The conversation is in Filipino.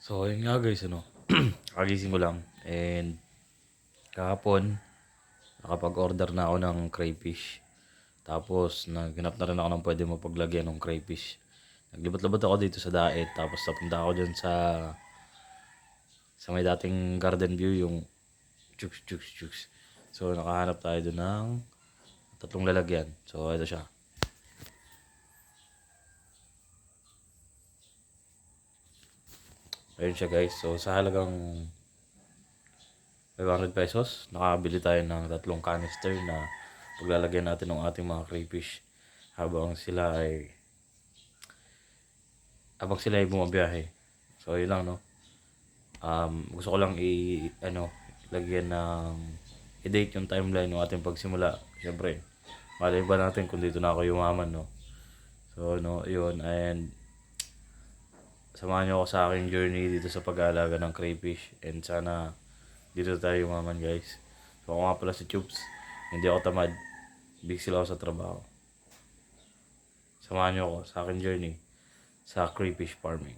So, ayun nga guys, kagising ko lang. And kahapon, nakapag-order na ako ng crayfish. Tapos, naghanap na rin ako ng pwede mapaglagyan ng crayfish. Naglibot-libot ako dito sa daet. Tapos, napunta ako dyan sa may dating garden view, yung chuks, chuks, chuks. So, nakahanap tayo doon ng tatlong lalagyan. So, ito siya. Ayun siya guys. So, sa halagang 500 pesos, nakabili tayo ng tatlong canister na paglalagyan natin ng ating mga crayfish habang sila ay bumabiyahe. So, yun lang, no? Gusto ko lang lagyan ng i-date yung timeline ng ating pagsimula. Siyempre, malay ba natin kung dito na ako yumaman, no? So, no, yun. And samahan niyo ako sa aking journey dito sa pag-aalaga ng crayfish. And sana dito tayo yumaman, guys. So, ako nga pala si Chups. Hindi ako tamad. Busy lang ako sa trabaho. Samahan niyo ako sa aking journey sa crayfish farming.